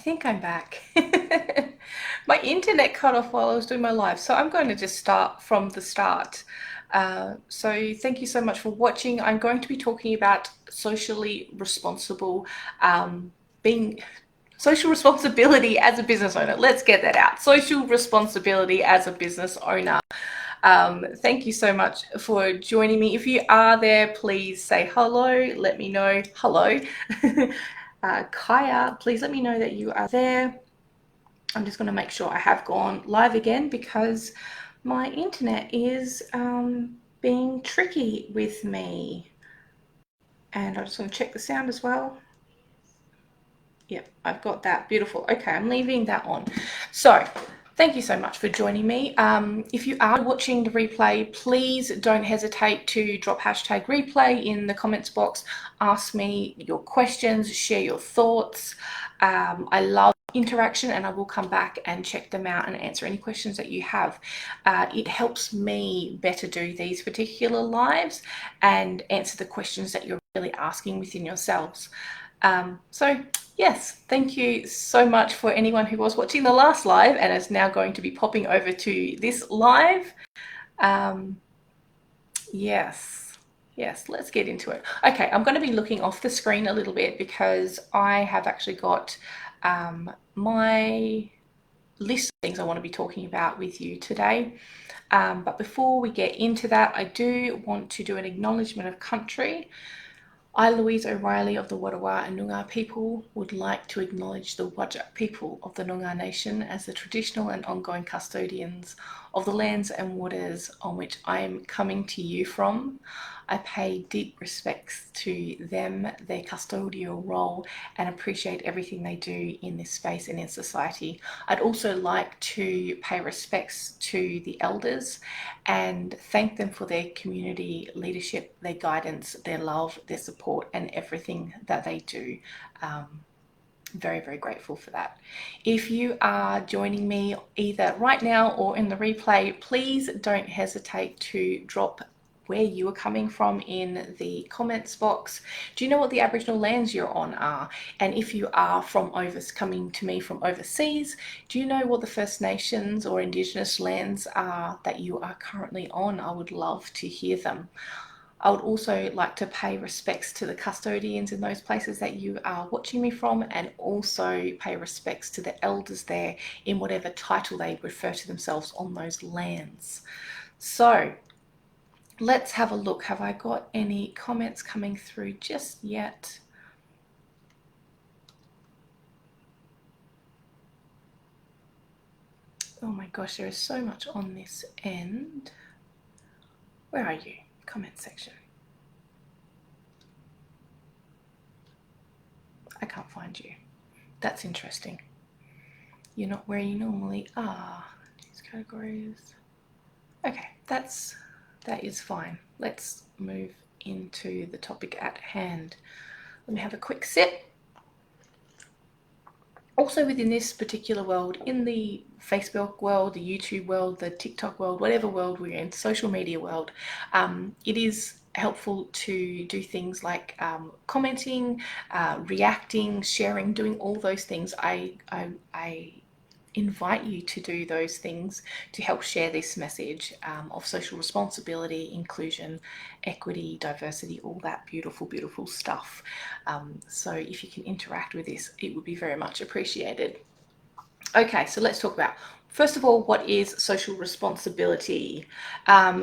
think I'm back. My internet cut off while I was doing my live, so I'm going to just start from the start. So thank you so much for watching. I'm going to be talking about socially responsible, being social responsibility as a business owner. Let's get that out. Social responsibility as a business owner. Thank you so much for joining me. If you are there, please say hello. Let me know. Hello. Kaya, please let me know that you are there. I'm just going to make sure I have gone live again because my internet is being tricky with me. And I just want to check the sound as well. Yep, I've got that. Beautiful. Okay, I'm leaving that on. So thank you so much for joining me. If you are watching the replay, please don't hesitate to drop hashtag replay in the comments box. Ask me your questions, share your thoughts. I love interaction and I will come back and check them out and answer any questions that you have. It helps me better do these particular lives and answer the questions that you're really asking within yourselves. So yes, thank you so much for anyone who was watching the last live and is now going to be popping over to this live. Yes, let's get into it. Okay, I'm going to be looking off the screen a little bit because I have actually got my list of things I want to be talking about with you today. But before we get into that, I do want to do an acknowledgement of country. I, Louise O'Reilly of the Wadawa and Noongar people, would like to acknowledge the Whadjuk people of the Noongar Nation as the traditional and ongoing custodians of the lands and waters on which I am coming to you from. I pay deep respects to them, their custodial role, and appreciate everything they do in this space and in society. I'd also like to pay respects to the elders and thank them for their community leadership, their guidance, their love, their support, and everything that they do. Very, very grateful for that. If you are joining me either right now or in the replay, please don't hesitate to drop where you are coming from in the comments box. Do you know what the Aboriginal lands you're on are? And if you are coming to me from overseas, do you know what the First Nations or Indigenous lands are that you are currently on? I would love to hear them. I would also like to pay respects to the custodians in those places that you are watching me from, and also pay respects to the elders there in whatever title they refer to themselves on those lands. So let's have a look. Have I got any comments coming through just yet? Oh my gosh, there is so much on this end. Where are you? Comment section. I can't find you. That's interesting. You're not where you normally are. These categories. Okay, that is fine. Let's move into the topic at hand. Let me have a quick sip. Also within this particular world, in the Facebook world, the YouTube world, the TikTok world, whatever world we're in, social media world, it is helpful to do things like commenting, reacting, sharing, doing all those things. I invite you to do those things to help share this message of social responsibility, inclusion, equity, diversity, all that beautiful, beautiful stuff. So if you can interact with this, it would be very much appreciated. Okay, so let's talk about, first of all, what is social responsibility?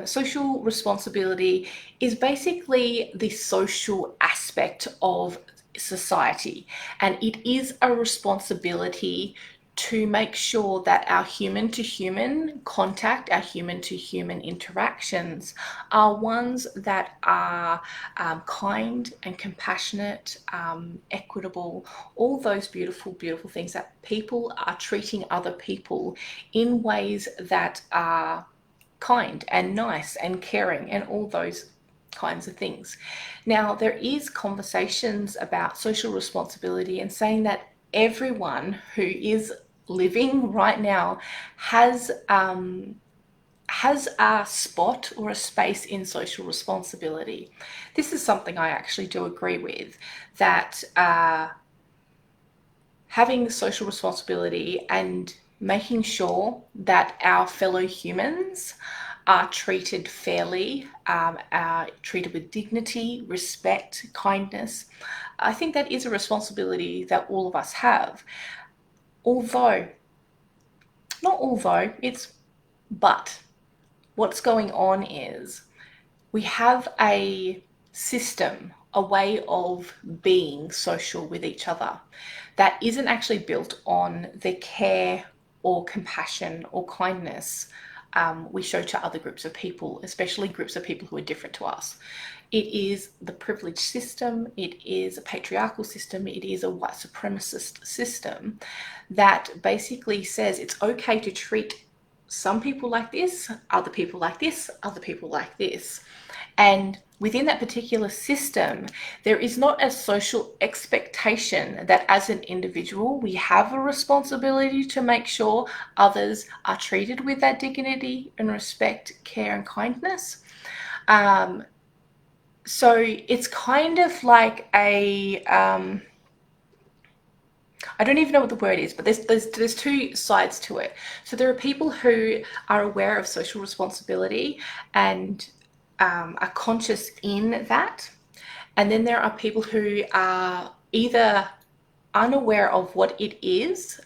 Social responsibility is basically the social aspect of society, and it is a responsibility to make sure that our human to human contact, our human to human interactions are ones that are kind and compassionate, equitable, all those beautiful, beautiful things, that people are treating other people in ways that are kind and nice and caring and all those kinds of things. Now, there is conversations about social responsibility and saying that everyone who is living right now has a spot or a space in social responsibility. This is something I actually do agree with, that having social responsibility and making sure that our fellow humans are treated fairly, are treated with dignity, respect, kindness. I think that is a responsibility that all of us have. Although, not although, it's but. What's going on is we have a system, a way of being social with each other that isn't actually built on the care or compassion or kindness we show to other groups of people, especially groups of people who are different to us. It is the privileged system, it is a patriarchal system, it is a white supremacist system that basically says it's okay to treat some people like this, other people like this, other people like this. And within that particular system, there is not a social expectation that as an individual, we have a responsibility to make sure others are treated with that dignity and respect, care, and kindness. So it's kind of like a, I don't even know what the word is, but there's two sides to it. So there are people who are aware of social responsibility and are conscious in that. And then there are people who are either unaware of what it is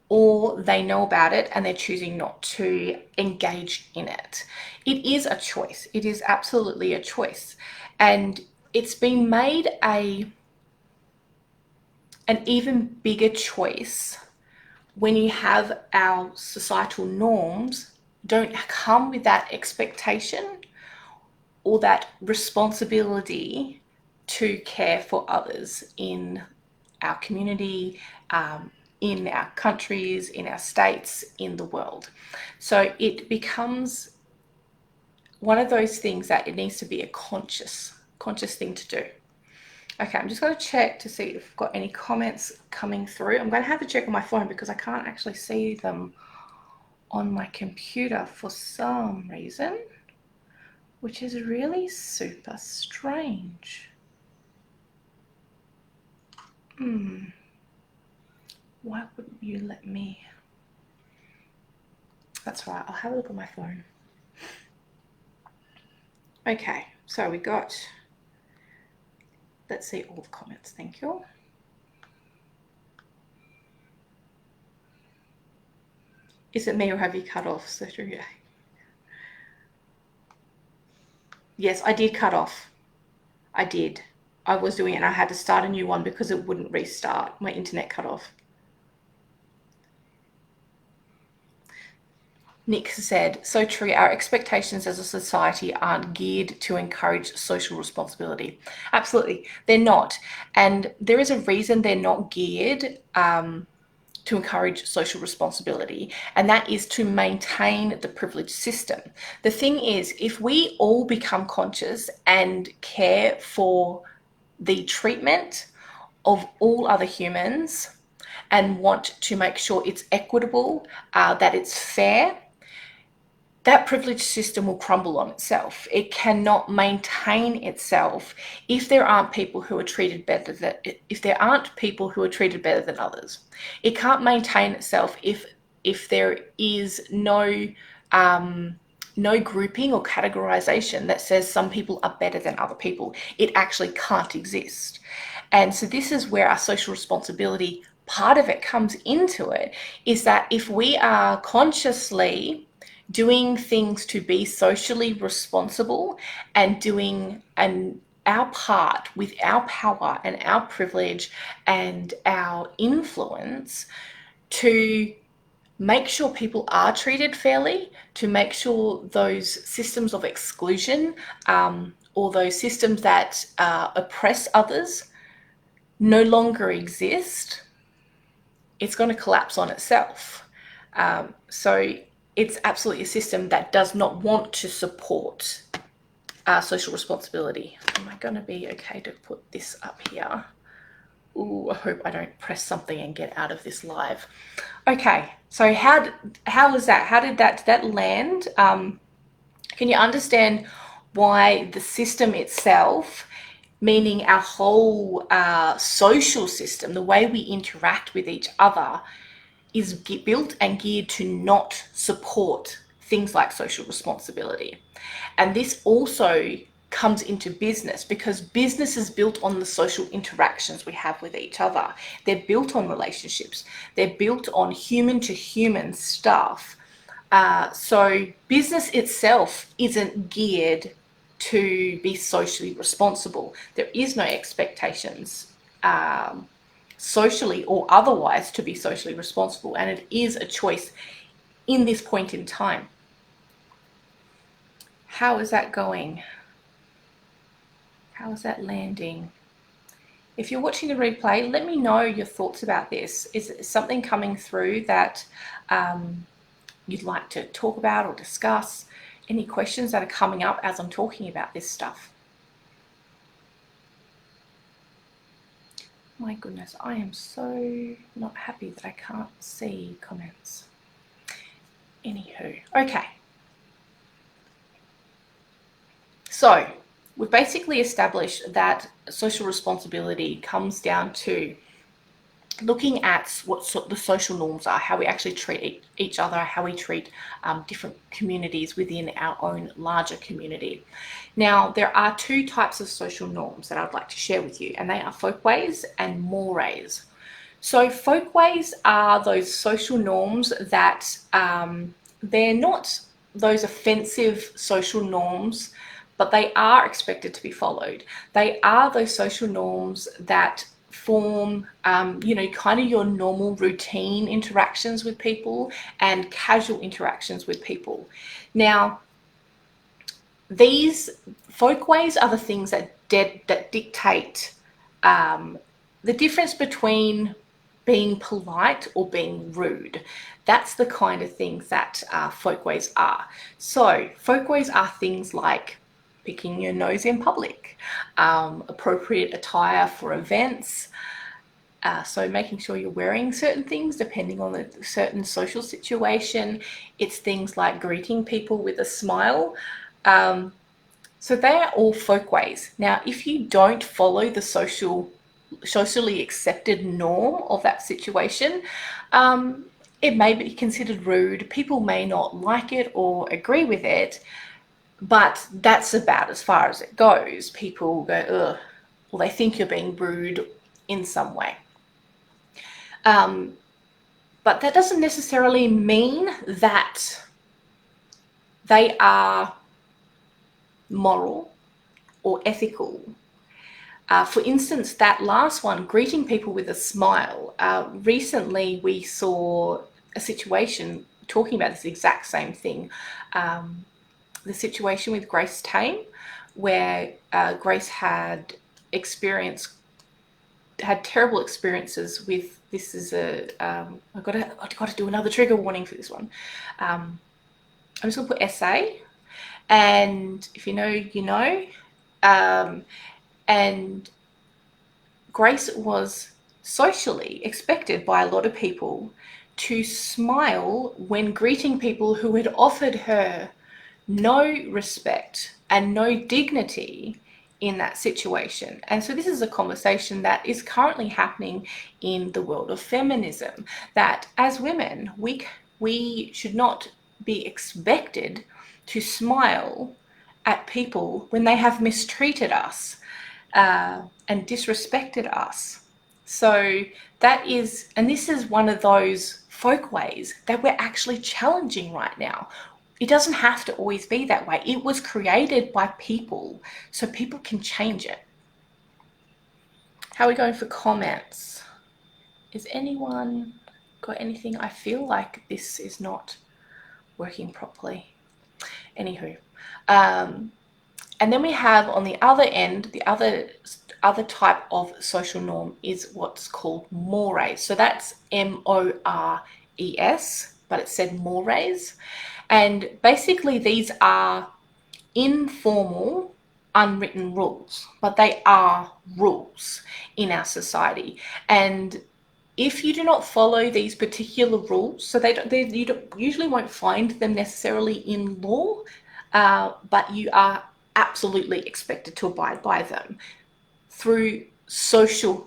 or they know about it and they're choosing not to engage in it. It is a choice. It is absolutely a choice. And it's been made an even bigger choice when you have our societal norms don't come with that expectation or that responsibility to care for others in our community, in our countries, in our states, in the world. So it becomes one of those things that it needs to be a conscious thing to do. Okay, I'm just going to check to see if I've got any comments coming through. I'm going to have to check on my phone because I can't actually see them on my computer for some reason, which is really super strange. Why wouldn't you let me? That's right, I'll have a look on my phone. Okay, so we got, let's see all the comments, thank you. Is it me or have you cut off? Yes, I did cut off. I did. I was doing it and I had to start a new one because it wouldn't restart. My internet cut off. Nick said, so true, our expectations as a society aren't geared to encourage social responsibility. Absolutely, they're not. And there is a reason they're not geared to encourage social responsibility, and that is to maintain the privileged system. The thing is, if we all become conscious and care for the treatment of all other humans and want to make sure it's equitable, that it's fair, that privileged system will crumble on itself. It cannot maintain itself if there aren't people who are treated better than others. It can't maintain itself if there is no grouping or categorization that says some people are better than other people. It actually can't exist. And so this is where our social responsibility part of it comes into it, is that if we are consciously doing things to be socially responsible and doing our part with our power and our privilege and our influence to make sure people are treated fairly, to make sure those systems of exclusion or those systems that oppress others no longer exist, it's going to collapse on itself. So it's absolutely a system that does not want to support social responsibility. Am I going to be okay to put this up here? Ooh, I hope I don't press something and get out of this live. Okay, so how was that? How did that land? Can you understand why the system itself meaning our whole social system, the way we interact with each other, is built and geared to not support things like social responsibility. And this also comes into business, because business is built on the social interactions we have with each other. They're built on relationships. They're built on human to human stuff. So business itself isn't geared to be socially responsible. There is no expectations socially or otherwise to be socially responsible, and it is a choice in this point in time. How is that going? How is that landing? If you're watching the replay, let me know your thoughts about this. Is something coming through that you'd like to talk about or discuss? Any questions that are coming up as I'm talking about this stuff? My goodness, I am so not happy that I can't see comments. Anywho, okay. So we've basically established that social responsibility comes down to looking at what the social norms are, how we actually treat each other, how we treat different communities within our own larger community. Now, there are two types of social norms that I'd like to share with you, and they are folkways and mores. So folkways are those social norms that they're not those offensive social norms, but they are expected to be followed. They are those social norms that form, kind of your normal routine interactions with people and casual interactions with people. Now, these folkways are the things that dictate the difference between being polite or being rude. That's the kind of things that folkways are. So folkways are things like picking your nose in public, appropriate attire for events, so making sure you're wearing certain things depending on a certain social situation. It's things like greeting people with a smile. So they are all folkways. Now, if you don't follow the socially accepted norm of that situation, it may be considered rude. People may not like it or agree with it, but that's about as far as it goes. People go, ugh, well, they think you're being rude in some way. But that doesn't necessarily mean that they are moral or ethical. For instance, that last one, greeting people with a smile. Recently, we saw a situation talking about this exact same thing. The situation with Grace Tame, where Grace had terrible experiences with, this is I've got to do another trigger warning for this one. I'm just gonna put SA, and if you know, you know. And Grace was socially expected by a lot of people to smile when greeting people who had offered her no respect and no dignity in that situation. And so this is a conversation that is currently happening in the world of feminism, that as women, we should not be expected to smile at people when they have mistreated us and disrespected us. So that is, and this is one of those folkways that we're actually challenging right now. It doesn't have to always be that way. It was created by people, so people can change it. How are we going for comments? Is anyone got anything? I feel like this is not working properly. Anywho, and then we have on the other end, the other type of social norm is what's called mores. So that's MORES, but it said mores. And basically these are informal, unwritten rules, but they are rules in our society. And if you do not follow these particular rules, so you usually won't find them necessarily in law, but you are absolutely expected to abide by them. through social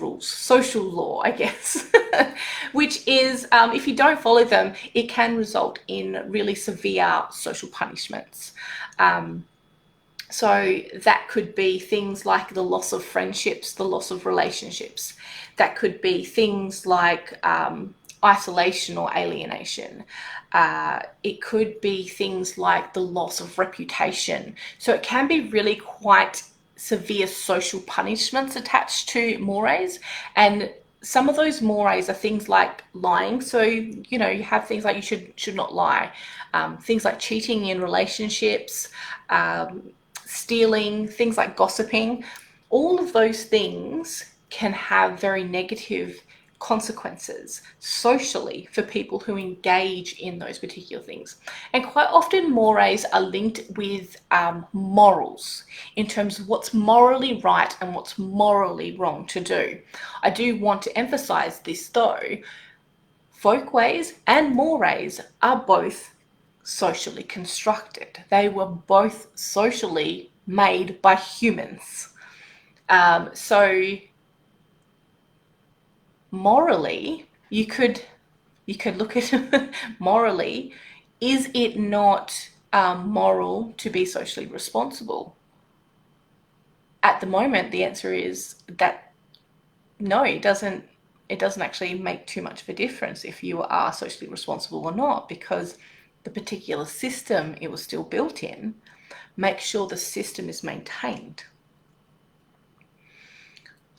rules, social law, I guess, which is, if you don't follow them, it can result in really severe social punishments. So that could be things like the loss of friendships, the loss of relationships. That could be things like isolation or alienation. It could be things like the loss of reputation. So it can be really quite severe social punishments attached to mores, and some of those mores are things like lying. So you have things like you should not lie, things like cheating in relationships, stealing, things like gossiping. All of those things can have very negative consequences socially for people who engage in those particular things. And quite often mores are linked with morals, in terms of what's morally right and what's morally wrong to do. I do want to emphasize this though, folkways and mores are both socially constructed. They were both socially made by humans. So morally, you could look at morally, is it not moral to be socially responsible? At the moment, the answer is that no, it doesn't actually make too much of a difference if you are socially responsible or not, because the particular system it was still built in makes sure the system is maintained.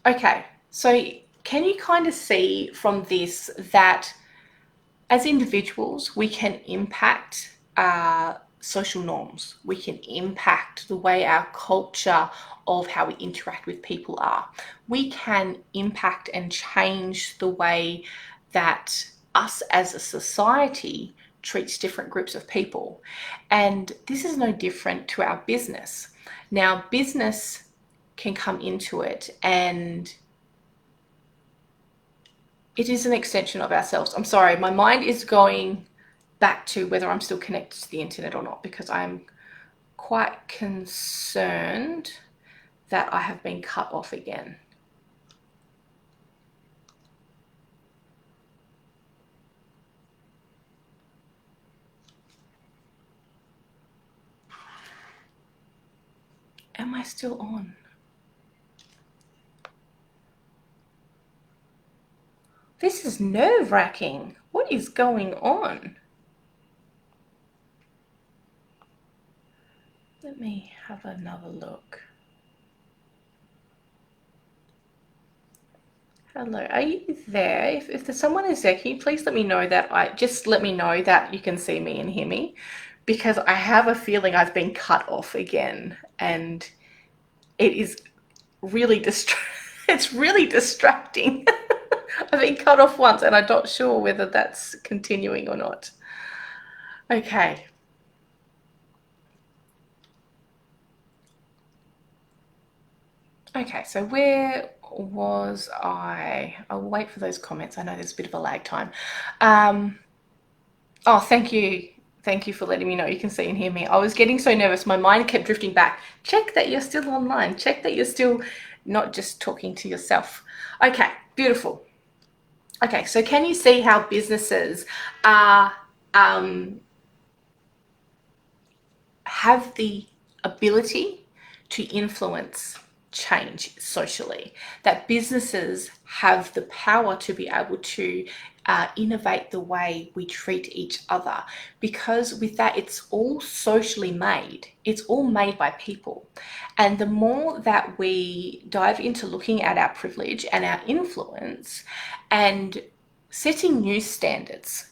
Okay, so can you kind of see from this that as individuals, we can impact social norms. We can impact the way our culture of how we interact with people are. We can impact and change the way that us as a society treats different groups of people. And this is no different to our business. Now, business can come into it, and it is an extension of ourselves. I'm sorry, my mind is going back to whether I'm still connected to the internet or not, because I'm quite concerned that I have been cut off again. Am I still on? This is nerve-wracking. What is going on? Let me have another look. Hello, are you there? If there's someone is there, can you please let me know that let me know that you can see me and hear me, because I have a feeling I've been cut off again, and it is really it's really distracting. I've been cut off once and I'm not sure whether that's continuing or not. Okay. Okay, so where was I? I'll wait for those comments. I know there's a bit of a lag time. Oh, thank you. Thank you for letting me know you can see and hear me. I was getting so nervous. My mind kept drifting back. Check that you're still online. Check that you're still not just talking to yourself. Okay, beautiful. Okay, so can you see how businesses are have the ability to influence change socially, that businesses have the power to be able to innovate the way we treat each other, because with that, it's all socially made. It's all made by people. And the more that we dive into looking at our privilege and our influence and setting new standards,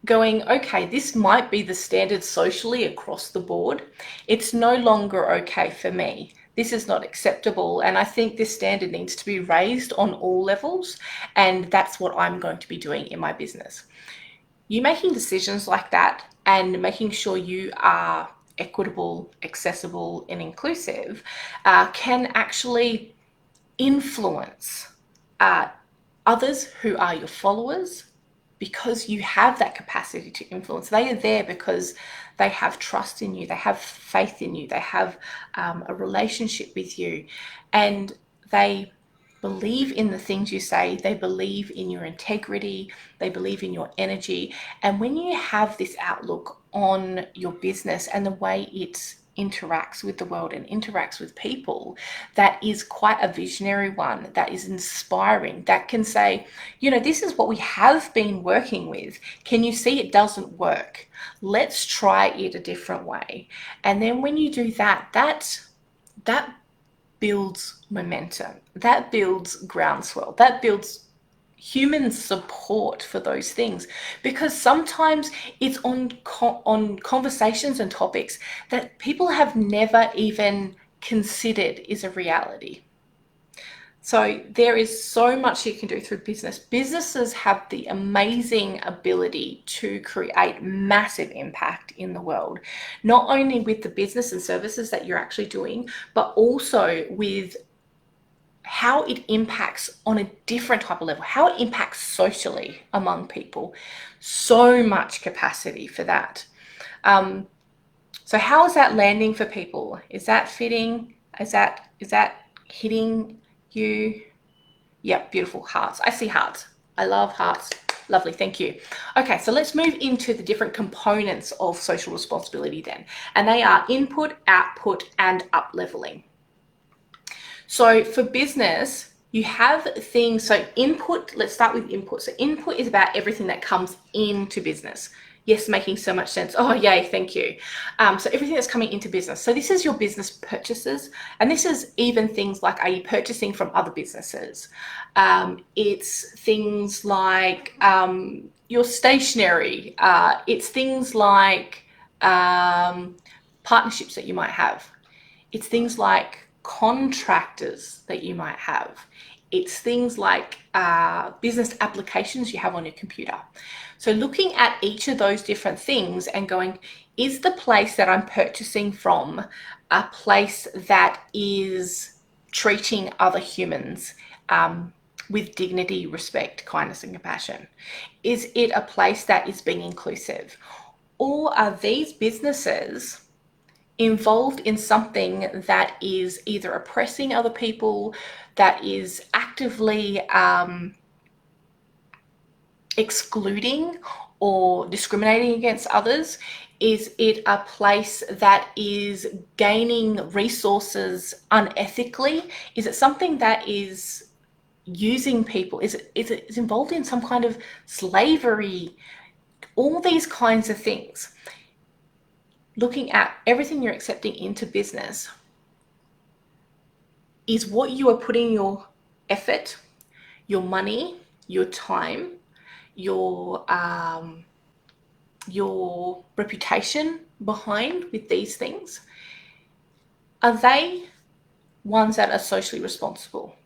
going, okay, this might be the standard socially across the board. It's no longer okay for me. This is not acceptable. And I think this standard needs to be raised on all levels. And that's what I'm going to be doing in my business. You making decisions like that and making sure you are equitable, accessible, and inclusive can actually influence others who are your followers, because you have that capacity to influence. They are there because they have trust in you, they have faith in you, they have a relationship with you, and they believe in the things you say, they believe in your integrity, they believe in your energy. And when you have this outlook on your business and the way it interacts with the world and interacts with people, that is quite a visionary one, that is inspiring, that can say, you know, this is what we have been working with. Can you see it doesn't work? Let's try it a different way. And then when you do that, that builds momentum, that builds groundswell, that builds human support for those things, because sometimes it's on conversations and topics that people have never even considered is a reality. So there is so much you can do through business. Businesses have the amazing ability to create massive impact in the world, not only with the business and services that you're actually doing, but also with how it impacts on a different type of level, how it impacts socially among people. So much capacity for that. So how is that landing for people? Is that fitting? Is that hitting you? Yep, beautiful. Hearts. I see hearts. I love hearts. Lovely, thank you. Okay, so let's move into the different components of social responsibility then. And they are input, output, and up-leveling. So for business, you have things, so input, let's start with input. So input is about everything that comes into business. Yes, making so much sense. Oh, yay, thank you. So everything that's coming into business. So this is your business purchases. And this is even things like, are you purchasing from other businesses? It's things like your stationery. It's things like partnerships that you might have. It's things like contractors that you might have. It's things like business applications you have on your computer. So looking at each of those different things and going, is the place that I'm purchasing from a place that is treating other humans with dignity, respect, kindness, and compassion? Is it a place that is being inclusive? Or are these businesses involved in something that is either oppressing other people, that is actively excluding or discriminating against others? Is it a place that is gaining resources unethically? Is it something that is using people? Is it involved in some kind of slavery? All these kinds of things. Looking at everything you're accepting into business, is what you are putting your effort, your money, your time, your reputation behind with these things, are they ones that are socially responsible?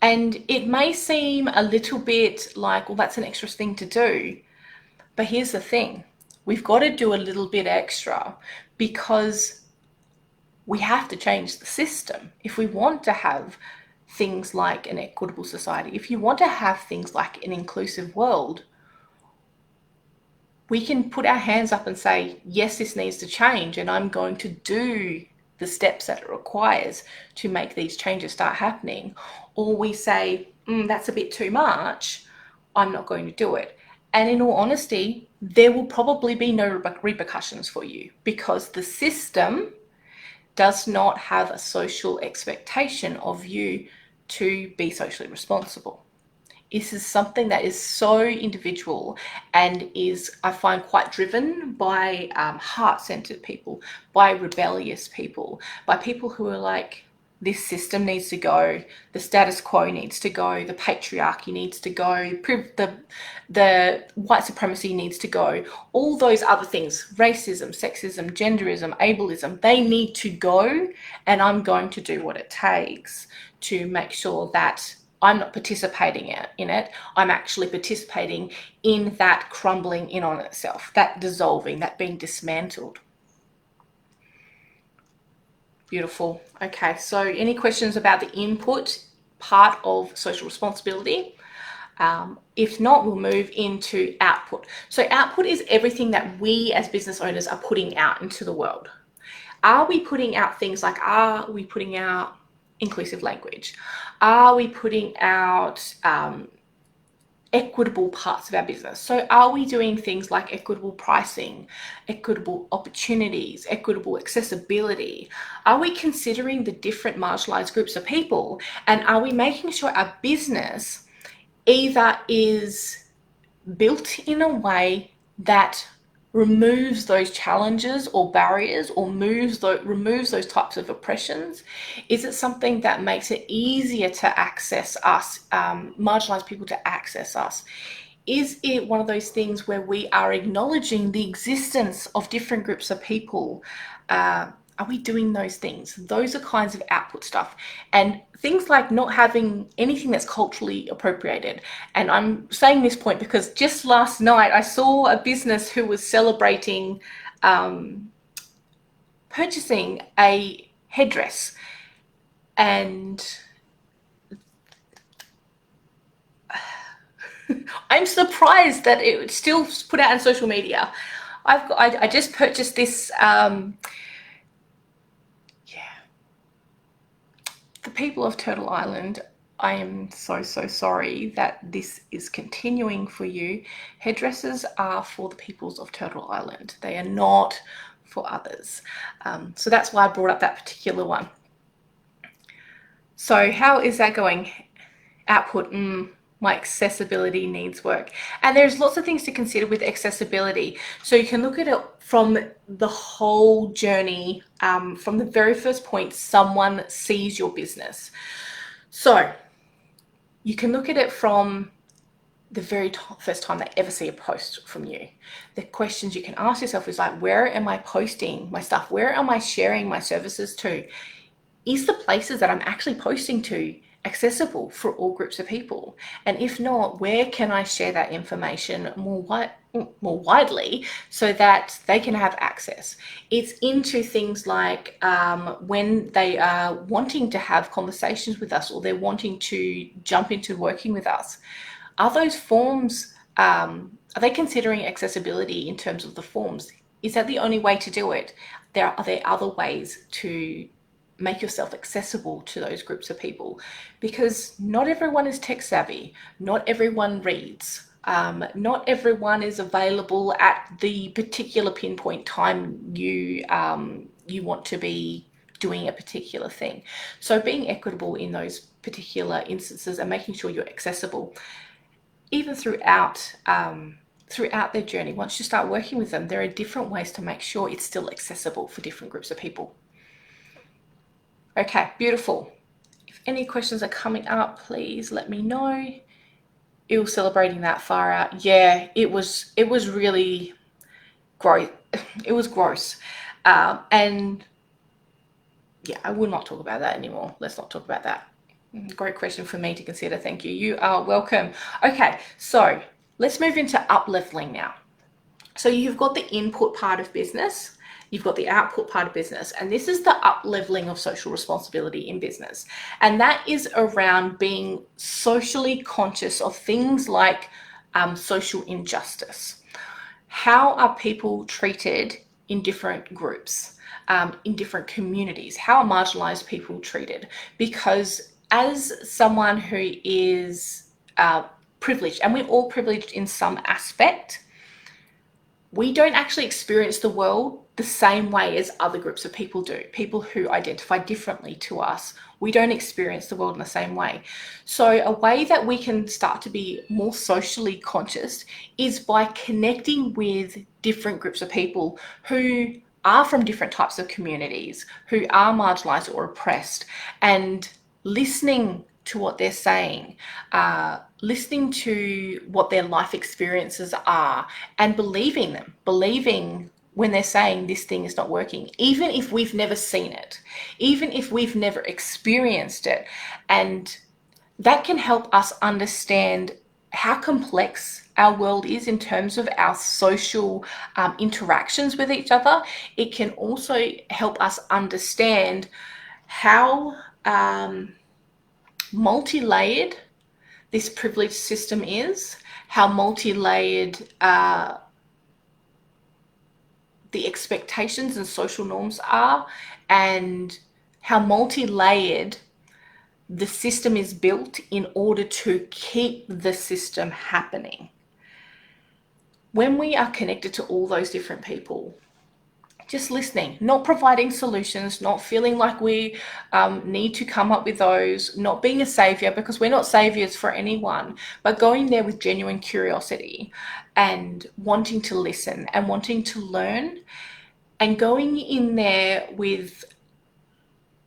And it may seem a little bit like, well, that's an extra thing to do. But here's the thing. We've got to do a little bit extra because we have to change the system. If we want to have things like an equitable society, if you want to have things like an inclusive world, we can put our hands up and say, yes, this needs to change, and I'm going to do the steps that it requires to make these changes start happening. Or we say, that's a bit too much, I'm not going to do it. And in all honesty, there will probably be no repercussions for you because the system does not have a social expectation of you to be socially responsible. This is something that is so individual and is, I find, quite driven by heart-centered people, by rebellious people, by people who are like, this system needs to go, the status quo needs to go, the patriarchy needs to go, the white supremacy needs to go, all those other things, racism, sexism, genderism, ableism, they need to go, and I'm going to do what it takes to make sure that I'm not participating in it. I'm actually participating in that crumbling in on itself, that dissolving, that being dismantled. Beautiful. Okay, so any questions about the input part of social responsibility? If not, we'll move into output. So output is everything that we as business owners are putting out into the world. Are we putting out things like, are we putting out inclusive language? Are we putting out equitable parts of our business? So are we doing things like equitable pricing, equitable opportunities, equitable accessibility? Are we considering the different marginalized groups of people? And are we making sure our business either is built in a way that removes those challenges or barriers, or removes those types of oppressions? Is it something that makes it easier to access us, marginalized people to access us? Is it one of those things where we are acknowledging the existence of different groups of people? Are we doing those things? Those are kinds of output stuff. And things like not having anything that's culturally appropriated. And I'm saying this point because just last night I saw a business who was celebrating purchasing a headdress. And I'm surprised that it was still put out on social media. I just purchased this. The people of Turtle Island, I am so sorry that this is continuing for you. Headdresses are for the peoples of Turtle Island. They are not for others. So that's why I brought up that particular one. So how is that going? Output, my accessibility needs work. And there's lots of things to consider with accessibility. So you can look at it from the whole journey, from the very first point someone sees your business. So you can look at it from the very first time they ever see a post from you. The questions you can ask yourself is like, where am I posting my stuff? Where am I sharing my services to? Is the places that I'm actually posting to accessible for all groups of people? And if not, where can I share that information more widely so that they can have access? It's into things like when they are wanting to have conversations with us, or they're wanting to jump into working with us. Are those forms, are they considering accessibility in terms of the forms? Is that the only way to do it? Are there other ways to make yourself accessible to those groups of people? Because not everyone is tech savvy, not everyone reads, not everyone is available at the particular pinpoint time you want to be doing a particular thing. So being equitable in those particular instances and making sure you're accessible, even throughout their journey. Once you start working with them, there are different ways to make sure it's still accessible for different groups of people. Okay, beautiful. If any questions are coming up, please let me know. Ew, celebrating that far out. Yeah, it was really gross. It was gross. And yeah, I will not talk about that anymore. Let's not talk about that. Great question for me to consider. Thank you. You are welcome. Okay, so let's move into up-leveling now. So you've got the input part of business, you've got the output part of business, and this is the up-leveling of social responsibility in business. And that is around being socially conscious of things like social injustice. How are people treated in different groups, in different communities? How are marginalized people treated? Because as someone who is privileged, and we're all privileged in some aspect, we don't actually experience the world the same way as other groups of people do. People who identify differently to us, we don't experience the world in the same way. So a way that we can start to be more socially conscious is by connecting with different groups of people who are from different types of communities, who are marginalized or oppressed, and listening to what they're saying, listening to what their life experiences are, and believing them, believing when they're saying this thing is not working, even if we've never seen it, even if we've never experienced it. And that can help us understand how complex our world is in terms of our social interactions with each other. It can also help us understand how multi-layered this privilege system is, how multi-layered the expectations and social norms are, and how multi-layered the system is built in order to keep the system happening. When we are connected to all those different people, just listening, not providing solutions, not feeling like we need to come up with those, not being a savior, because we're not saviors for anyone, but going there with genuine curiosity and wanting to listen and wanting to learn, and going in there with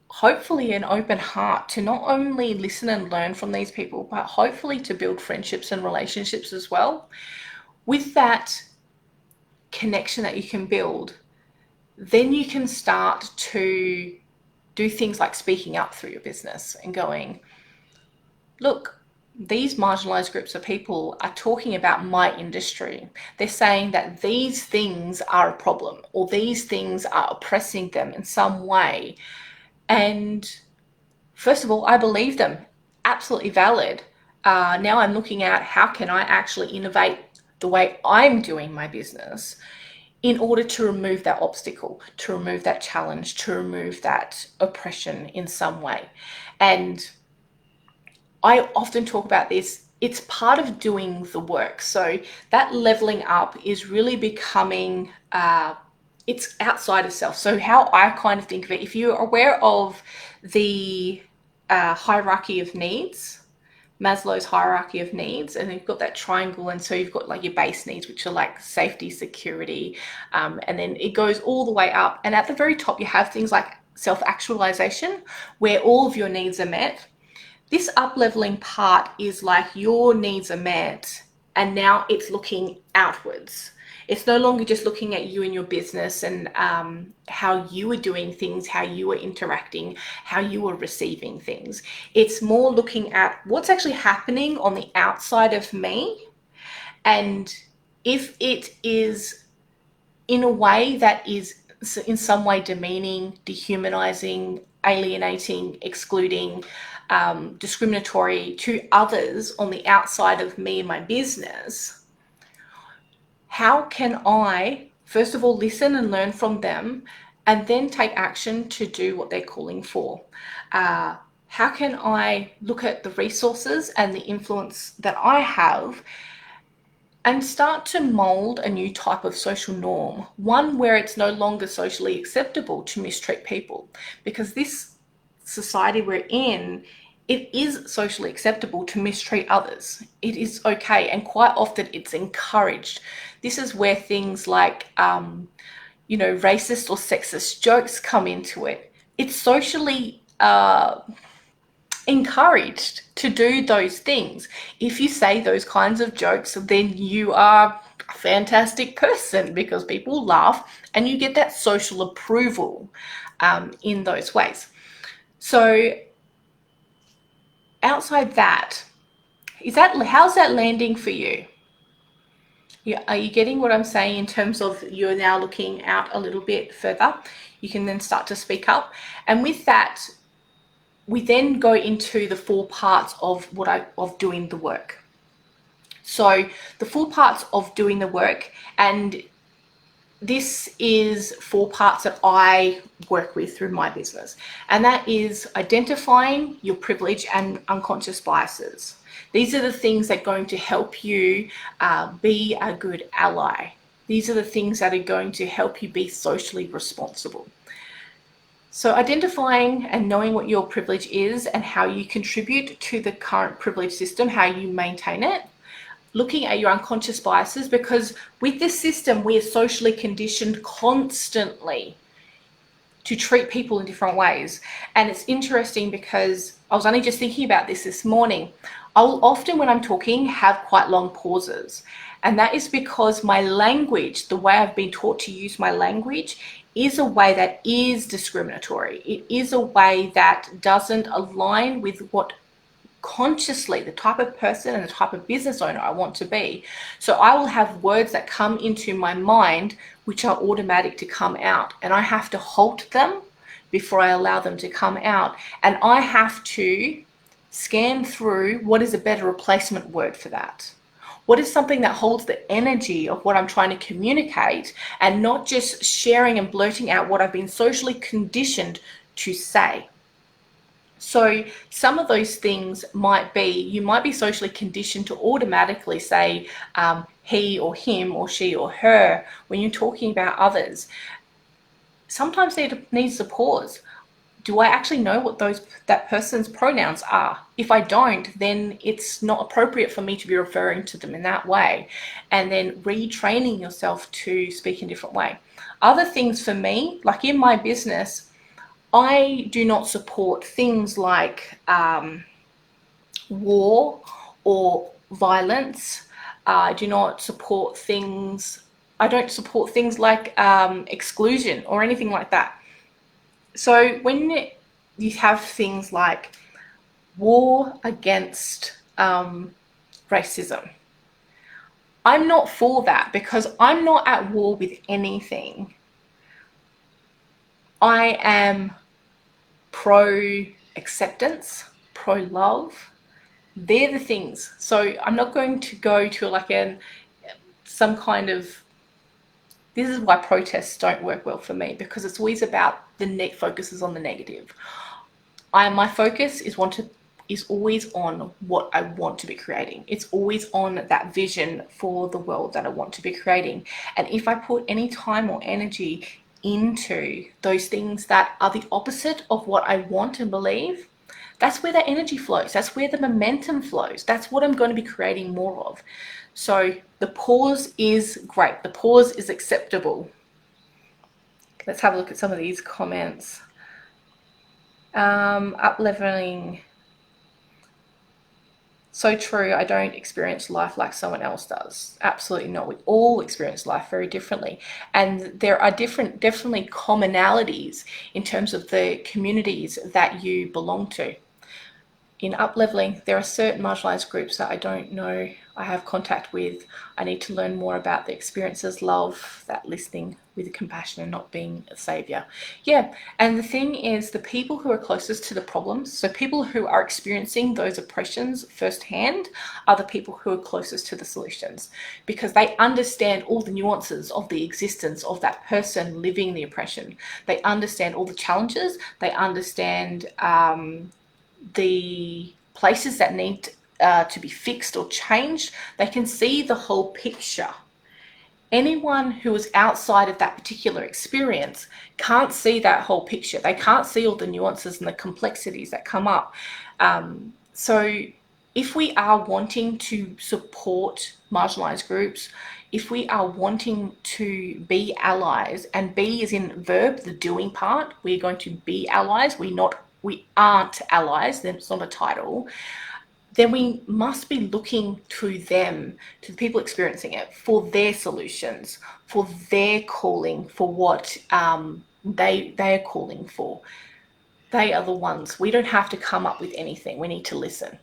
hopefully an open heart to not only listen and learn from these people, but hopefully to build friendships and relationships as well. With that connection that you can build, then you can start to do things like speaking up through your business and going, look, these marginalized groups of people are talking about my industry. They're saying that these things are a problem, or these things are oppressing them in some way. And first of all, I believe them. Absolutely valid. Now I'm looking at how can I actually innovate the way I'm doing my business in order to remove that obstacle, to remove that challenge, to remove that oppression in some way. And I often talk about this. It's part of doing the work. So that leveling up is really becoming, it's outside of self. So how I kind of think of it, if you're aware of the hierarchy of needs, Maslow's hierarchy of needs, and you've got that triangle, and so you've got like your base needs, which are like safety, security, and then it goes all the way up, and at the very top you have things like self-actualization, where all of your needs are met. This up-leveling part is like your needs are met, and now it's looking outwards. It's no longer just looking at you and your business and how you are doing things, how you are interacting, how you are receiving things. It's more looking at what's actually happening on the outside of me, and if it is in a way that is in some way demeaning, dehumanizing, alienating, excluding, discriminatory to others on the outside of me and my business, how can I, first of all, listen and learn from them, and then take action to do what they're calling for? How can I look at the resources and the influence that I have and start to mold a new type of social norm, one where it's no longer socially acceptable to mistreat people? Because this society we're in, it is socially acceptable to mistreat others. It is okay, and quite often it's encouraged. This is where things like, racist or sexist jokes come into it. It's socially encouraged to do those things. If you say those kinds of jokes, then you are a fantastic person, because people laugh and you get that social approval in those ways. So outside that, how's that landing for you? Are you getting what I'm saying in terms of you're now looking out a little bit further? You can then start to speak up. And with that, we then go into the 4 parts of doing the work. So the 4 parts of doing the work, and this is 4 parts that I work with through my business, and that is identifying your privilege and unconscious biases. These are the things that are going to help you be a good ally. These are the things that are going to help you be socially responsible. So identifying and knowing what your privilege is and how you contribute to the current privilege system, how you maintain it. Looking at your unconscious biases, because with this system, we are socially conditioned constantly to treat people in different ways. And it's interesting because I was only just thinking about this morning. I'll often, when I'm talking, have quite long pauses. And that is because my language, the way I've been taught to use my language, is a way that is discriminatory. It is a way that doesn't align with what consciously the type of person and the type of business owner I want to be. So I will have words that come into my mind which are automatic to come out, and I have to halt them before I allow them to come out. And I have to scan through what is a better replacement word for that. What is something that holds the energy of what I'm trying to communicate, and not just sharing and blurting out what I've been socially conditioned to say. So some of those things might be, you might be socially conditioned to automatically say he or him or she or her when you're talking about others. Sometimes it needs to pause. Do I actually know what that person's pronouns are? If I don't, then it's not appropriate for me to be referring to them in that way. And then retraining yourself to speak in a different way. Other things for me, like in my business, I do not support things like war or violence. I do not support things, I don't support things like exclusion or anything like that. So when you have things like war against racism, I'm not for that, because I'm not at war with anything. I am pro acceptance, pro love. They're the things. So I'm not going to go to like some kind of, this is why protests don't work well for me, because it's always about the focuses on the negative. My focus is always on what I want to be creating. It's always on that vision for the world that I want to be creating. And if I put any time or energy into those things that are the opposite of what I want and believe, that's where that energy flows. That's where the momentum flows. That's what I'm going to be creating more of. So the pause is great. The pause is acceptable. Let's have a look at some of these comments. Up-leveling. So true. I don't experience life like someone else does. Absolutely not. We all experience life very differently. And there are definitely commonalities in terms of the communities that you belong to. In up-leveling, there are certain marginalised groups that I don't know I have contact with. I need to learn more about the experiences, love, that listening with compassion and not being a saviour. Yeah, and the thing is, the people who are closest to the problems, so people who are experiencing those oppressions firsthand, are the people who are closest to the solutions, because they understand all the nuances of the existence of that person living the oppression. They understand all the challenges. They understand the places that need to be fixed or changed. They can see the whole picture. Anyone who is outside of that particular experience can't see that whole picture. They can't see all the nuances and the complexities that come up. So if we are wanting to support marginalised groups, if we are wanting to be allies, and be is in verb, the doing part, we're going to be allies, we aren't allies, then it's not a title, then we must be looking to them, to the people experiencing it, for their solutions, for their calling, for what they are calling for. They are the ones. We don't have to come up with anything. We need to listen.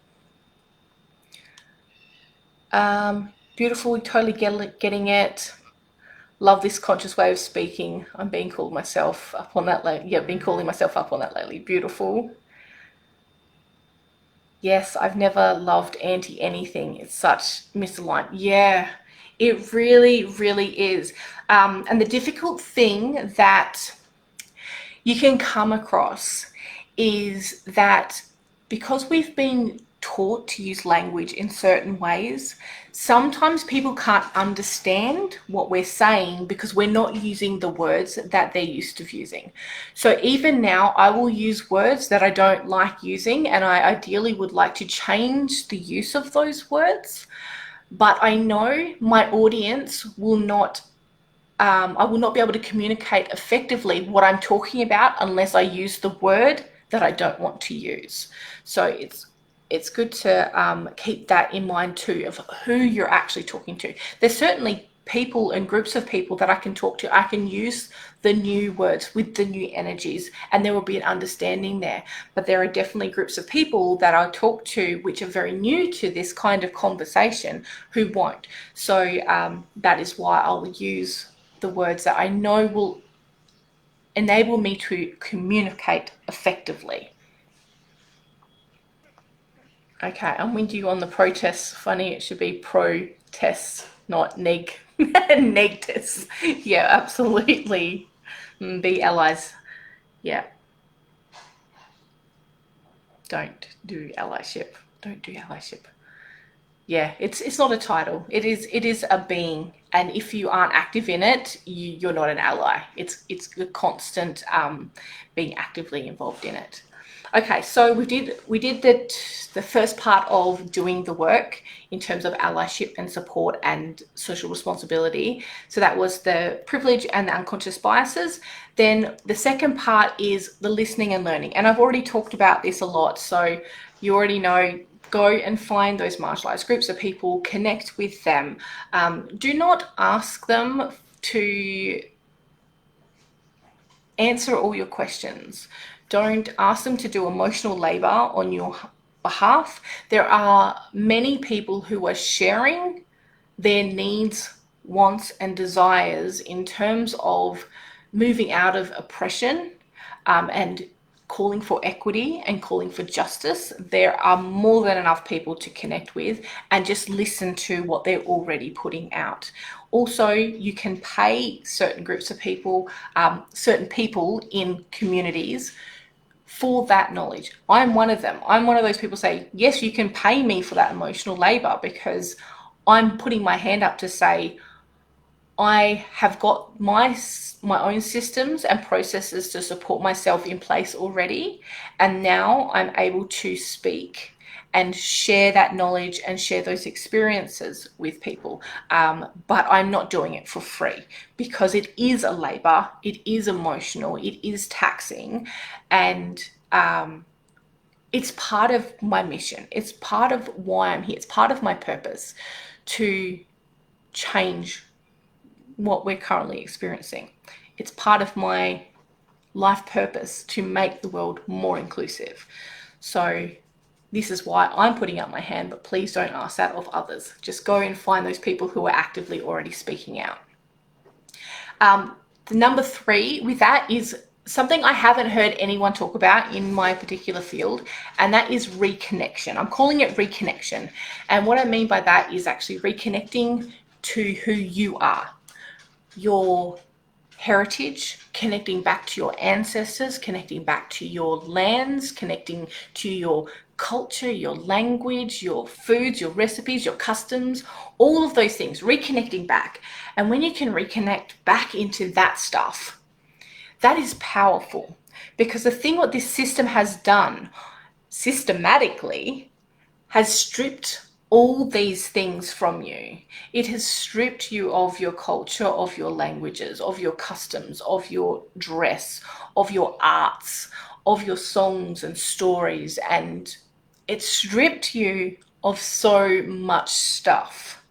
Beautiful, totally getting it. Love this conscious way of speaking. I'm being called myself up on that lately. Yeah, been calling myself up on that lately. Beautiful. Yes, I've never loved anti-anything. It's such misaligned. Yeah, it really, really is. And the difficult thing that you can come across is that because we've been taught to use language in certain ways, sometimes people can't understand what we're saying because we're not using the words that they're used to using. So even now, I will use words that I don't like using, and I ideally would like to change the use of those words. But I know my audience will not I will not be able to communicate effectively what I'm talking about unless I use the word that I don't want to use. So it's good to keep that in mind too, of who you're actually talking to. There's certainly people and groups of people that I can talk to. I can use the new words with the new energies, and there will be an understanding there. But there are definitely groups of people that I talk to which are very new to this kind of conversation who won't. So that is why I'll use the words that I know will enable me to communicate effectively. Okay, I'm with you on the protests. Funny, it should be pro-tests, not neg tests. Yeah, absolutely. Be allies. Yeah, don't do allyship. Don't do allyship. Yeah, it's not a title. It is a being, and if you aren't active in it, you're not an ally. It's a constant being actively involved in it. Okay, so we did the first part of doing the work in terms of allyship and support and social responsibility. So that was the privilege and the unconscious biases. Then the second part is the listening and learning, and I've already talked about this a lot. So you already know, go and find those marginalized groups of people, connect with them. Do not ask them to answer all your questions. Don't ask them to do emotional labor on your behalf. There are many people who are sharing their needs, wants, and desires in terms of moving out of oppression, and calling for equity and calling for justice. There are more than enough people to connect with and just listen to what they're already putting out. Also, you can pay certain groups of people, certain people in communities for that knowledge. I'm one of them. I'm one of those people say, yes, you can pay me for that emotional labor, because I'm putting my hand up to say, I have got my own systems and processes to support myself in place already, and now I'm able to speak and share that knowledge and share those experiences with people. But I'm not doing it for free, because it is a labor, it is emotional, it is taxing, and it's part of my mission. It's part of why I'm here. It's part of my purpose to change what we're currently experiencing. It's part of my life purpose to make the world more inclusive. So this is why I'm putting up my hand, but please don't ask that of others. Just go and find those people who are actively already speaking out. The number 3 with that is something I haven't heard anyone talk about in my particular field, and that is reconnection. I'm calling it reconnection. And what I mean by that is actually reconnecting to who you are, your heritage, connecting back to your ancestors, connecting back to your lands, connecting to your culture, your language, your foods, your recipes, your customs, all of those things, reconnecting back. And when you can reconnect back into that stuff, that is powerful, because the thing what this system has done systematically has stripped all these things from you. It has stripped you of your culture, of your languages, of your customs, of your dress, of your arts, of your songs and stories, and it stripped you of so much stuff.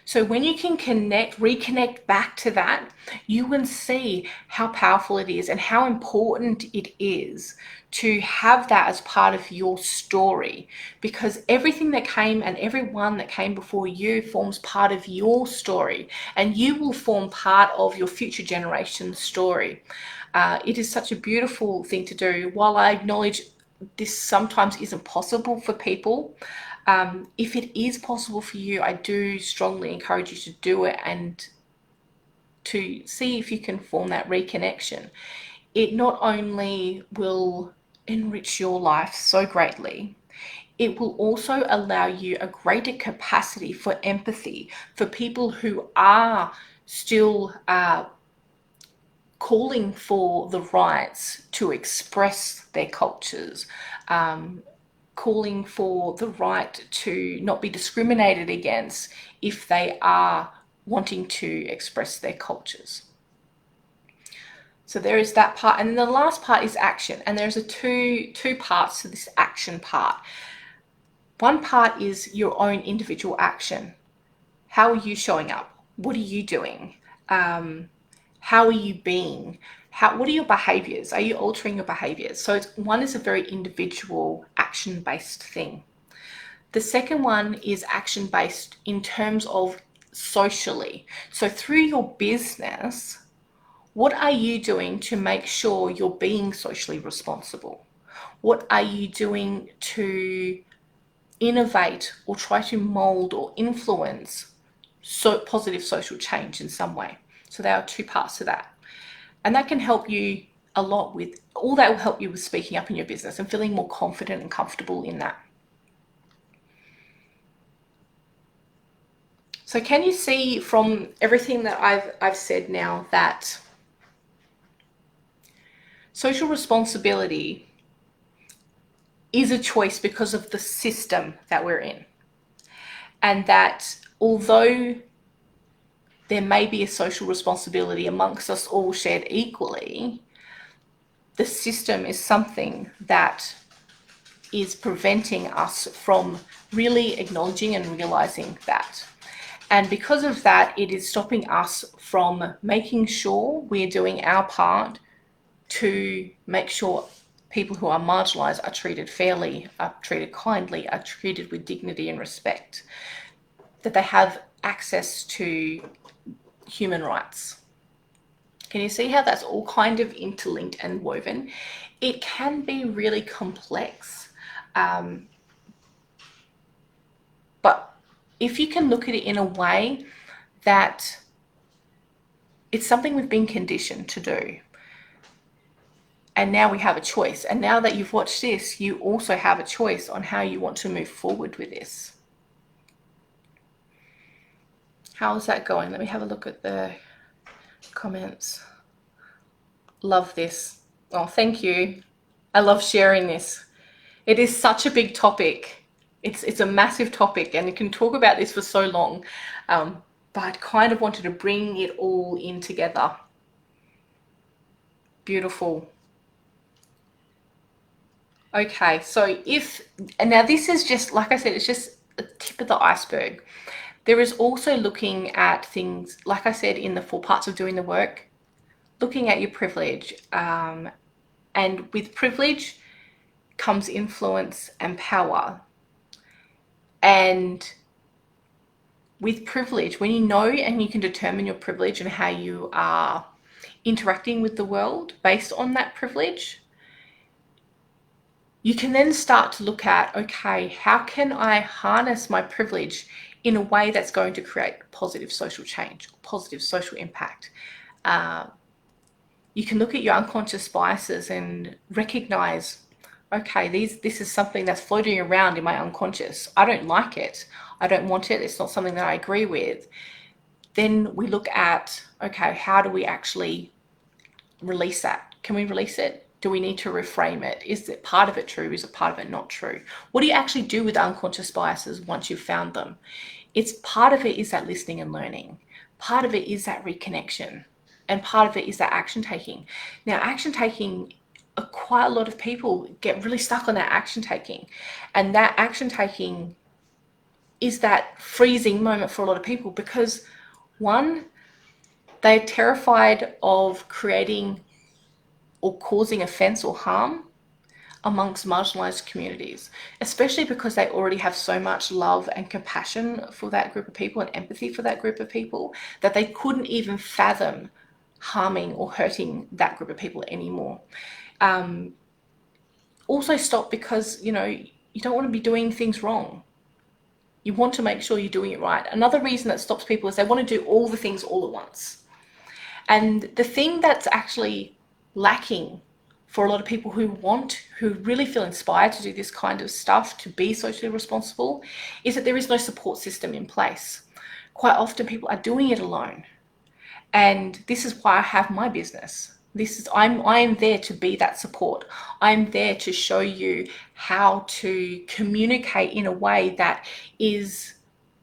So when you can reconnect back to that, you can see how powerful it is and how important it is to have that as part of your story, because everything that came and everyone that came before you forms part of your story, and you will form part of your future generation's story. It is such a beautiful thing to do. While I acknowledge this sometimes isn't possible for people, if it is possible for you, I do strongly encourage you to do it and to see if you can form that reconnection. It not only will enrich your life so greatly, it will also allow you a greater capacity for empathy for people who are still calling for the rights to express their cultures, calling for the right to not be discriminated against if they are wanting to express their cultures. So there is that part, and then the last part is action, and there's two parts to this action part. One part is your own individual action. How are you showing up? What are you doing? How are you being? What are your behaviors? Are you altering your behaviors? So one is a very individual action-based thing. The second one is action-based in terms of socially. So through your business, what are you doing to make sure you're being socially responsible? What are you doing to innovate or try to mold or influence positive social change in some way. So there are two parts to that. And that can help you a lot with, all that will help you with speaking up in your business and feeling more confident and comfortable in that. So can you see from everything that I've said now that social responsibility is a choice because of the system that we're in? And that although there may be a social responsibility amongst us all shared equally, the system is something that is preventing us from really acknowledging and realizing that. And because of that, it is stopping us from making sure we're doing our part to make sure people who are marginalized are treated fairly, are treated kindly, are treated with dignity and respect, that they have access to human rights. Can you see how that's all kind of interlinked and woven? It can be really complex, but if you can look at it in a way that it's something we've been conditioned to do, and now we have a choice. And now that you've watched this, you also have a choice on how you want to move forward with this. How is that going? Let me have a look at the comments. Love this. Oh, thank you. I love sharing this. It is such a big topic. It's a massive topic, and you can talk about this for so long. But I kind of wanted to bring it all in together. Beautiful. Okay, so and now this is just, like I said, it's just the tip of the iceberg. There is also looking at things, like I said, in the 4 parts of doing the work, looking at your privilege. And with privilege comes influence and power. And with privilege, when you know and you can determine your privilege and how you are interacting with the world based on that privilege, you can then start to look at, okay, how can I harness my privilege in a way that's going to create positive social change, positive social impact? You can look at your unconscious biases and recognize, okay, this is something that's floating around in my unconscious. I don't like it. I don't want it. It's not something that I agree with. Then we look at, okay, how do we actually release that? Can we release it? Do we need to reframe it? Is it part of it true? Is it part of it not true? What do you actually do with unconscious biases once you've found them? It's part of it is that listening and learning. Part of it is that reconnection. And part of it is that action taking. Now, action taking, quite a lot of people get really stuck on that action taking. And that action taking is that freezing moment for a lot of people because, one, they're terrified of creating or causing offense or harm amongst marginalized communities, especially because they already have so much love and compassion for that group of people and empathy for that group of people that they couldn't even fathom harming or hurting that group of people anymore. Also stop because, you don't want to be doing things wrong. You want to make sure you're doing it right. Another reason that stops people is they want to do all the things all at once. And the thing that's actually lacking for a lot of people who really feel inspired to do this kind of stuff, to be socially responsible, is that there is no support system in place. Quite often people are doing it alone. And this is why I have my business. I am there to be that support. I'm there to show you how to communicate in a way that is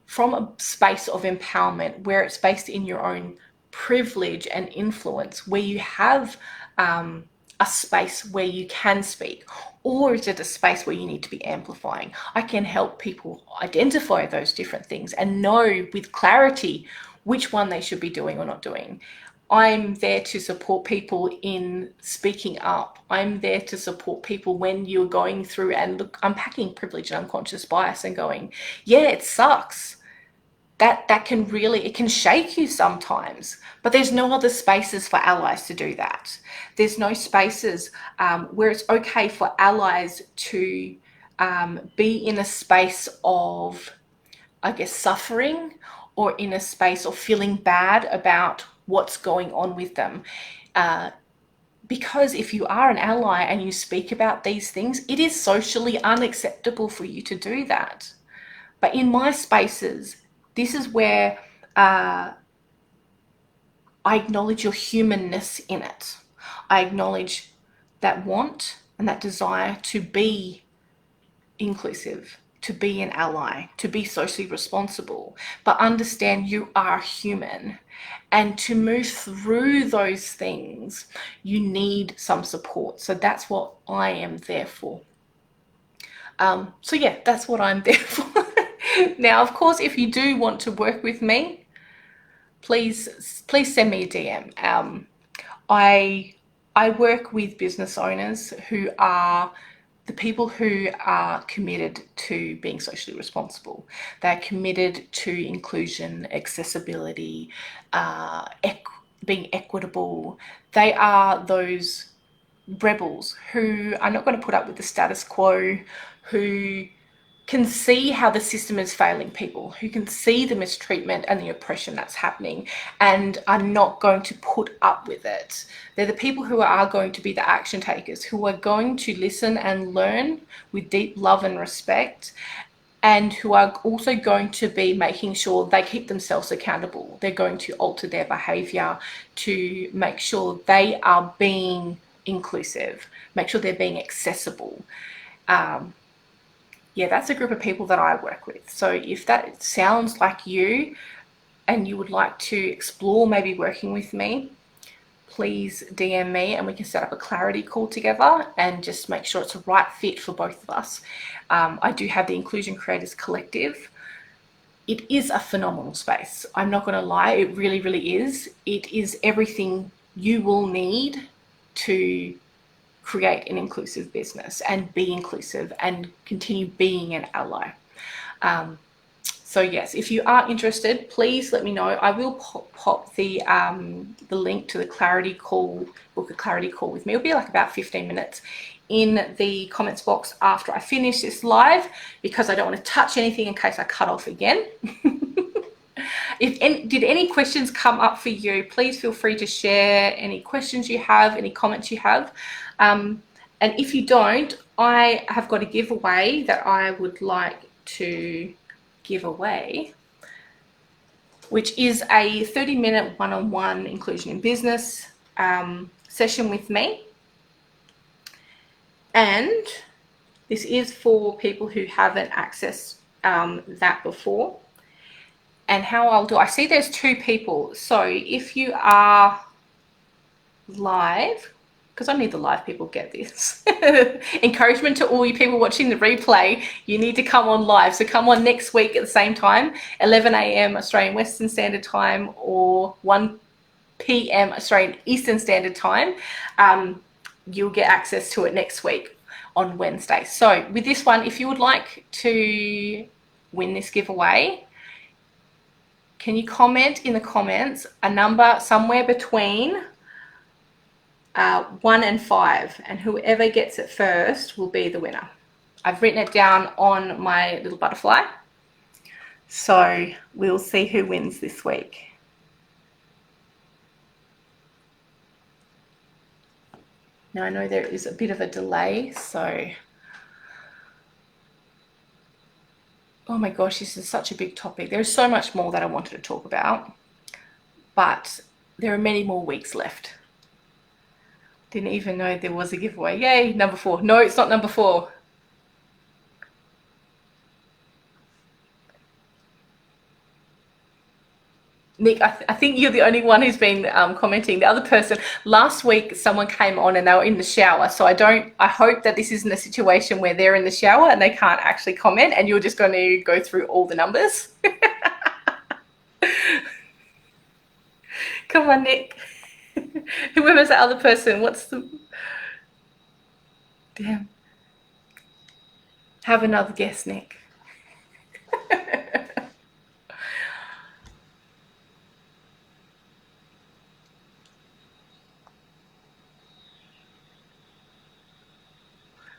from a space of empowerment, where it's based in your own privilege and influence, where you have a space where you can speak, or is it a space where you need to be amplifying? I can help people identify those different things and know with clarity which one they should be doing or not doing. I'm there to support people in speaking up. I'm there to support people when you're going through and unpacking privilege and unconscious bias and going, yeah, it sucks. That can really, it can shake you sometimes, but there's no other spaces for allies to do that. There's no spaces where it's okay for allies to be in a space of, I guess, suffering, or in a space of feeling bad about what's going on with them. Because if you are an ally and you speak about these things, it is socially unacceptable for you to do that. But in my spaces, this is where I acknowledge your humanness in it. I acknowledge that want and that desire to be inclusive, to be an ally, to be socially responsible, but understand you are human. And to move through those things, you need some support. So that's what I am there for. So yeah, that's what I'm there for. Now, of course, if you do want to work with me, please send me a DM. I work with business owners who are the people who are committed to being socially responsible. They're committed to inclusion, accessibility, being equitable. They are those rebels who are not going to put up with the status quo, who can see how the system is failing people, who can see the mistreatment and the oppression that's happening, and are not going to put up with it. They're the people who are going to be the action takers, who are going to listen and learn with deep love and respect, and who are also going to be making sure they keep themselves accountable. They're going to alter their behavior to make sure they are being inclusive, make sure they're being accessible. Yeah, that's a group of people that I work with. So if that sounds like you and you would like to explore maybe working with me, please DM me and we can set up a clarity call together and just make sure it's a right fit for both of us. I do have the Inclusion Creators Collective. It is a phenomenal space. I'm not going to lie, it really, really is. It is everything you will need to create an inclusive business and be inclusive and continue being an ally. So yes, if you are interested, please let me know. I will pop the link to the clarity call, book a clarity call with me. It'll be like about 15 minutes in the comments box after I finish this live, because I don't want to touch anything in case I cut off again. Did any questions come up for you? Please feel free to share any questions you have, any comments you have. And if you don't, I have got a giveaway that I would like to give away, which is a 30-minute one-on-one inclusion in business session with me. And this is for people who haven't accessed that before. And how I'll do, I see there's 2 people. So if you are live, because only the live people get this. Encouragement to all you people watching the replay, you need to come on live. So come on next week at the same time, 11 a.m. Australian Western Standard Time or 1 p.m. Australian Eastern Standard Time. You'll get access to it next week on Wednesday. So with this one, if you would like to win this giveaway, can you comment in the comments a number somewhere between 1 and 5, and whoever gets it first will be the winner. I've written it down on my little butterfly, so we'll see who wins this week. Now I know there is a bit of a delay, so oh my gosh, this is such a big topic. There's so much more that I wanted to talk about, but there are many more weeks left. Didn't even know there was a giveaway. Yay, number 4. No, it's not number 4. Nick, I think you're the only one who's been commenting. The other person, last week someone came on and they were in the shower. So I hope that this isn't a situation where they're in the shower and they can't actually comment and you're just going to go through all the numbers. Come on, Nick. Whoever's the other person, what's the... Damn. Have another guess, Nick.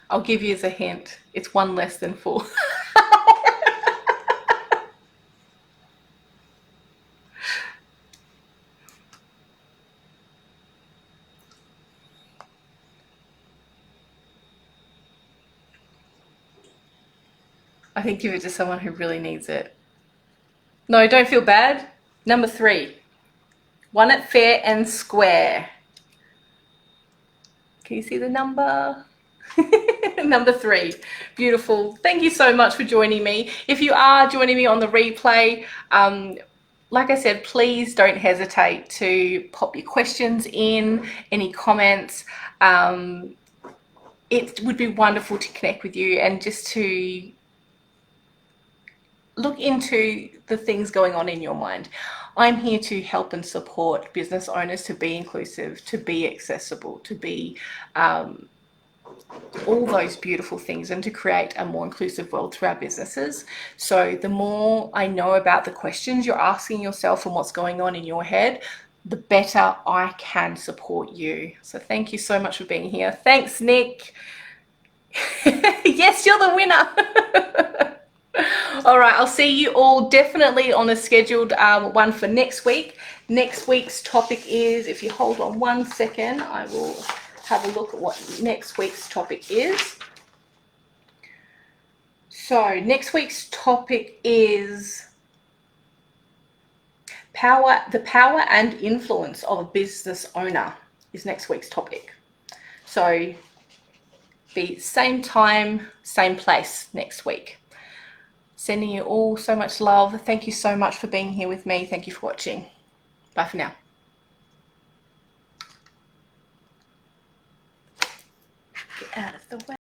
I'll give you as a hint. It's one less than full. I think give it to someone who really needs it. No, don't feel bad. Number 3. One at fair and square. Can you see the number? Number 3. Beautiful. Thank you so much for joining me. If you are joining me on the replay, like I said, please don't hesitate to pop your questions in, any comments. It would be wonderful to connect with you and just to look into the things going on in your mind. I'm here to help and support business owners to be inclusive, to be accessible, to be all those beautiful things, and to create a more inclusive world through our businesses. So the more I know about the questions you're asking yourself and what's going on in your head, the better I can support you. So thank you so much for being here. Thanks, Nick. Yes, you're the winner. All right, I'll see you all definitely on a scheduled one for next week. Next week's topic is, if you hold on one second, I will have a look at what next week's topic is. So next week's topic is the power and influence of a business owner is next week's topic. So the same time, same place next week. Sending you all so much love. Thank you so much for being here with me. Thank you for watching. Bye for now. Get out of the way.